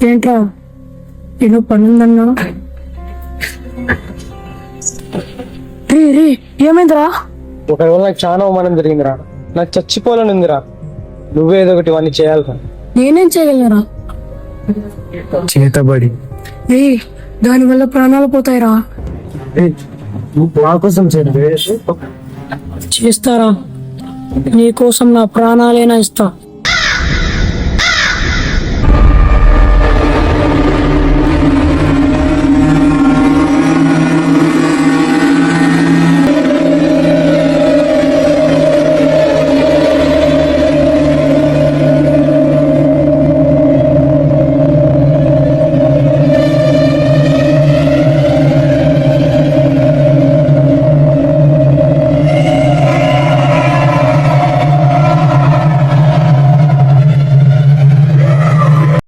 ఏంట్రా ఏదో పని ఉందన్నా? రే రే ఏమైందిరా? ఒకరి వల్ల నాకు చాలా అవమానం జరిగిందిరా. నాకు చచ్చిపోవాలని ఉందిరా. నువ్వే ఏదో ఒకటి ఇవన్నీ చేయాలిరా. నేనేం చేయగలరా? చేతబడి రే దానివల్ల ప్రాణాలు పోతాయిరా. నా కోసం చేస్తారా? నీ కోసం నా ప్రాణాలైనా ఇస్తా.